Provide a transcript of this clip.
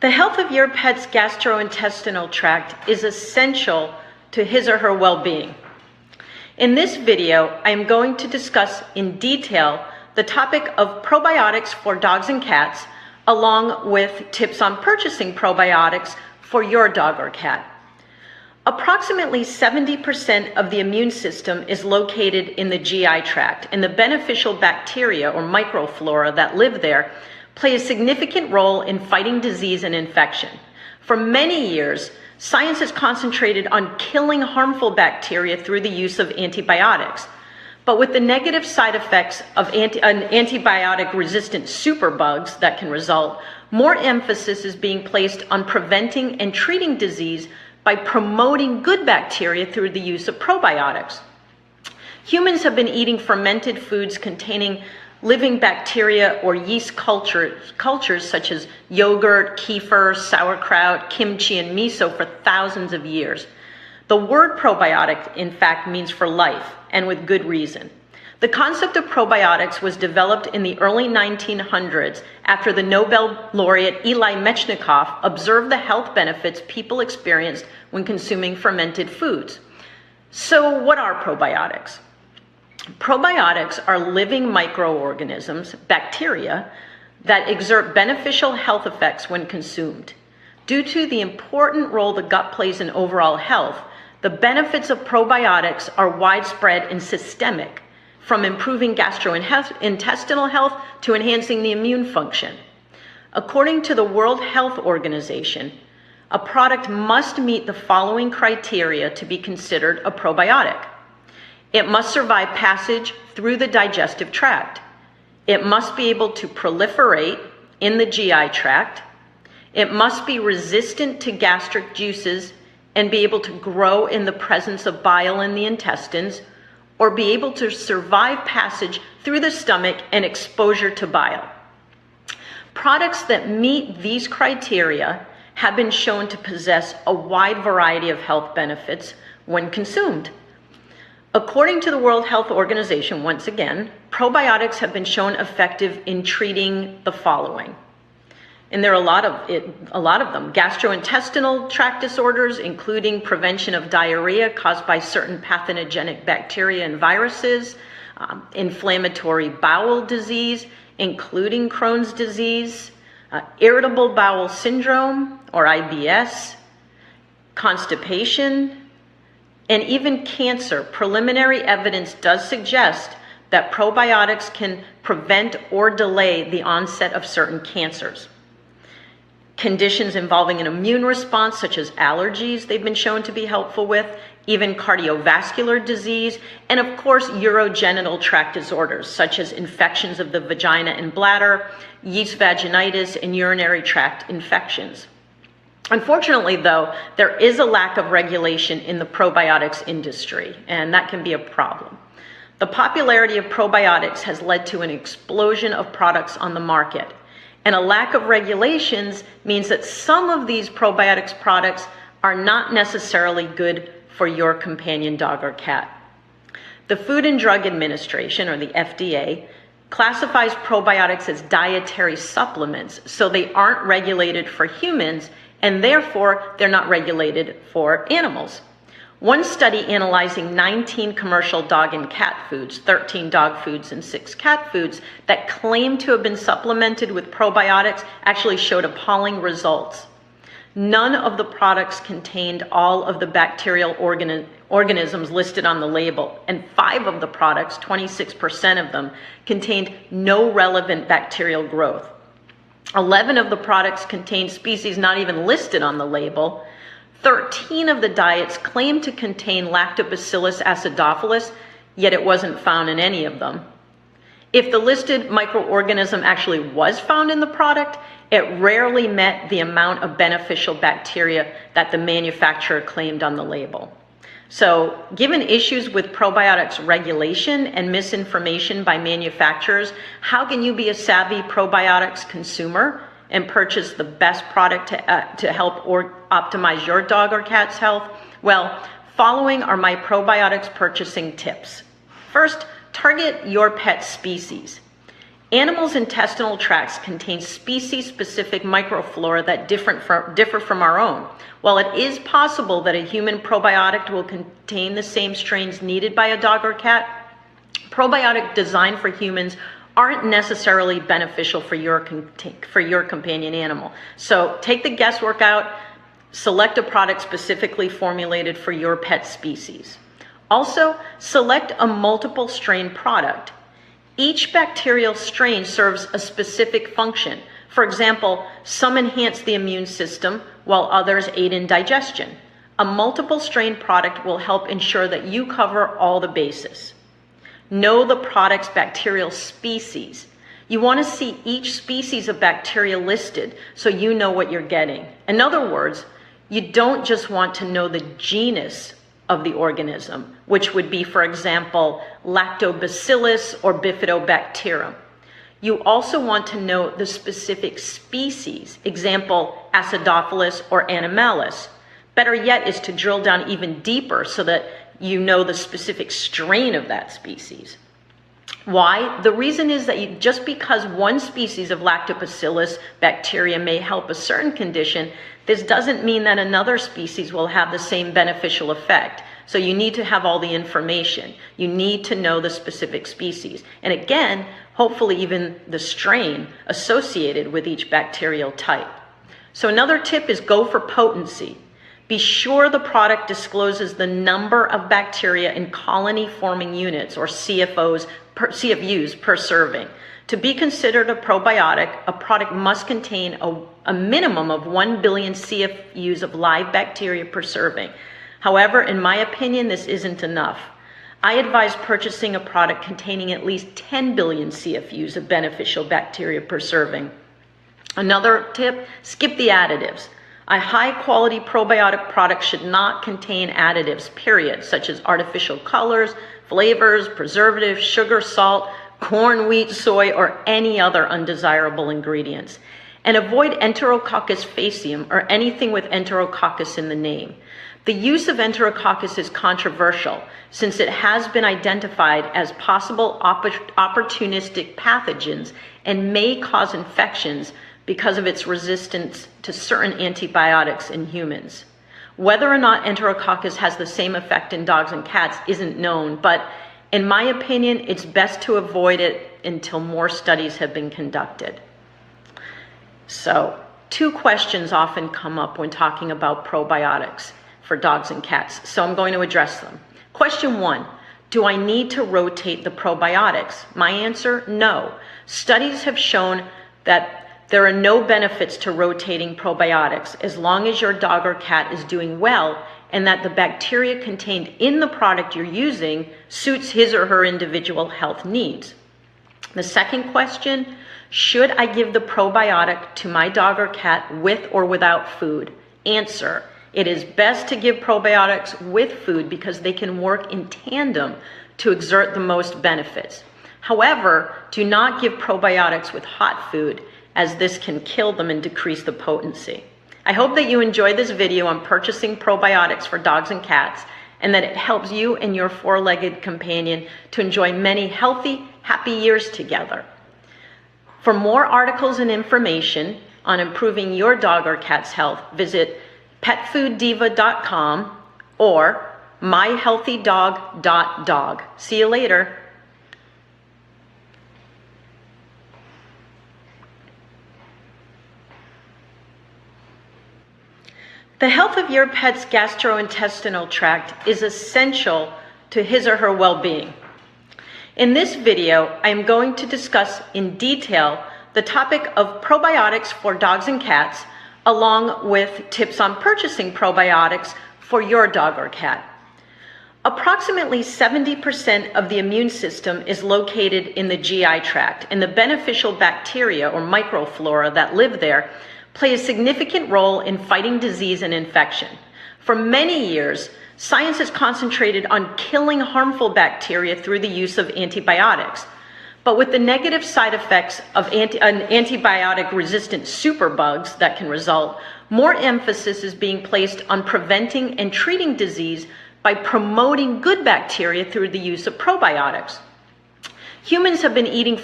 The health of your pet's gastrointestinal tract is essential to his or her well-being. In this video, I am going to discuss in detail the topic of probiotics for dogs and cats, along with tips on purchasing probiotics for your dog or cat. Approximately 70% of the immune system is located in the GI tract, and the beneficial bacteria or microflora that live there play a significant role in fighting disease and infection. For many years, science has concentrated on killing harmful bacteria through the use of antibiotics. But with the negative side effects of antibiotic-resistant superbugs that can result, more emphasis is being placed on preventing and treating disease by promoting good bacteria through the use of probiotics. Humans have been eating fermented foods containing living bacteria or yeast cultures such as yogurt, kefir, sauerkraut, kimchi, and miso for thousands of years. The word probiotic, in fact, means for life, and with good reason. The concept of probiotics was developed in the early 1900s after the Nobel laureate Eli Metchnikoff observed the health benefits people experienced when consuming fermented foods. So what are probiotics? Probiotics are living microorganisms, bacteria, that exert beneficial health effects when consumed. Due to the important role the gut plays in overall health, the benefits of probiotics are widespread and systemic, from improving gastrointestinal health to enhancing the immune function. According to the World Health Organization, a product must meet the following criteria to be considered a probiotic. It must survive passage through the digestive tract. It must be able to proliferate in the GI tract. It must be resistant to gastric juices and be able to grow in the presence of bile in the intestines, or be able to survive passage through the stomach and exposure to bile. Products that meet these criteria have been shown to possess a wide variety of health benefits when consumed. According to the World Health Organization, once again, probiotics have been shown effective in treating the following. And there are a lot of them. Gastrointestinal tract disorders, including prevention of diarrhea caused by certain pathogenic bacteria and viruses, inflammatory bowel disease, including Crohn's disease, irritable bowel syndrome, or IBS, constipation, and even cancer. Preliminary evidence does suggest that probiotics can prevent or delay the onset of certain cancers. Conditions involving an immune response, such as allergies, they've been shown to be helpful with, even cardiovascular disease, and of course, urogenital tract disorders, such as infections of the vagina and bladder, yeast vaginitis, and urinary tract infections. Unfortunately, though, there is a lack of regulation in the probiotics industry, and that can be a problem. The popularity of probiotics has led to an explosion of products on the market, and a lack of regulations means that some of these probiotics products are not necessarily good for your companion dog or cat. The Food and Drug Administration, or the FDA, classifies probiotics as dietary supplements, so they aren't regulated for humans, and therefore they're not regulated for animals. One study analyzing 19 commercial dog and cat foods, 13 dog foods and 6 cat foods, that claimed to have been supplemented with probiotics actually showed appalling results. None of the products contained all of the bacterial organisms listed on the label, and 5 of the products, 26% of them, contained no relevant bacterial growth. 11 of the products contained species not even listed on the label. 13 of the diets claimed to contain Lactobacillus acidophilus, yet it wasn't found in any of them. If the listed microorganism actually was found in the product, it rarely met the amount of beneficial bacteria that the manufacturer claimed on the label. So, given issues with probiotics regulation and misinformation by manufacturers, how can you be a savvy probiotics consumer and purchase the best product to help or optimize your dog or cat's health? Well, following are my probiotics purchasing tips. First, target your pet species. Animals' intestinal tracts contain species-specific microflora that differ from our own. While it is possible that a human probiotic will contain the same strains needed by a dog or cat, probiotic designed for humans aren't necessarily beneficial for your companion animal. So take the guesswork out, select a product specifically formulated for your pet species. Also, select a multiple strain product. Each bacterial strain serves a specific function. For example, some enhance the immune system while others aid in digestion. A multiple strain product will help ensure that you cover all the bases. Know the product's bacterial species. You want to see each species of bacteria listed so you know what you're getting. In other words, you don't just want to know the genus of the organism, which would be, for example, Lactobacillus or Bifidobacterium. You also want to know the specific species, example, Acidophilus or Animalis. Better yet is to drill down even deeper so that you know the specific strain of that species. Why? The reason is that just because one species of Lactobacillus bacteria may help a certain condition, this doesn't mean that another species will have the same beneficial effect. So you need to have all the information. You need to know the specific species. And again, hopefully even the strain associated with each bacterial type. So another tip is go for potency. Be sure the product discloses the number of bacteria in colony-forming units, or CFUs per serving. To be considered a probiotic, a product must contain a minimum of 1 billion CFUs of live bacteria per serving. However, in my opinion, this isn't enough. I advise purchasing a product containing at least 10 billion CFUs of beneficial bacteria per serving. Another tip, skip the additives. A high-quality probiotic product should not contain additives, period, such as artificial colors, flavors, preservatives, sugar, salt, corn, wheat, soy, or any other undesirable ingredients. And avoid Enterococcus faecium or anything with Enterococcus in the name. The use of Enterococcus is controversial since it has been identified as possible opportunistic pathogens and may cause infections because of its resistance to certain antibiotics in humans. Whether or not Enterococcus has the same effect in dogs and cats isn't known, but in my opinion, it's best to avoid it until more studies have been conducted. So, two questions often come up when talking about probiotics for dogs and cats, so I'm going to address them. Question 1, do I need to rotate the probiotics? My answer, no. Studies have shown that there are no benefits to rotating probiotics as long as your dog or cat is doing well and that the bacteria contained in the product you're using suits his or her individual health needs. The second question, should I give the probiotic to my dog or cat with or without food? Answer, it is best to give probiotics with food because they can work in tandem to exert the most benefits. However, do not give probiotics with hot food, as this can kill them and decrease the potency. I hope that you enjoyed this video on purchasing probiotics for dogs and cats and that it helps you and your four-legged companion to enjoy many healthy, happy years together. For more articles and information on improving your dog or cat's health, visit petfooddiva.com or myhealthydog.dog. See you later. The health of your pet's gastrointestinal tract is essential to his or her well-being. In this video, I am going to discuss in detail the topic of probiotics for dogs and cats, along with tips on purchasing probiotics for your dog or cat. Approximately 70% of the immune system is located in the GI tract, and the beneficial bacteria or microflora that live there play a significant role in fighting disease and infection. For many years, science has concentrated on killing harmful bacteria through the use of antibiotics. But with the negative side effects of antibiotic-resistant superbugs that can result, more emphasis is being placed on preventing and treating disease by promoting good bacteria through the use of probiotics. Humans have been eating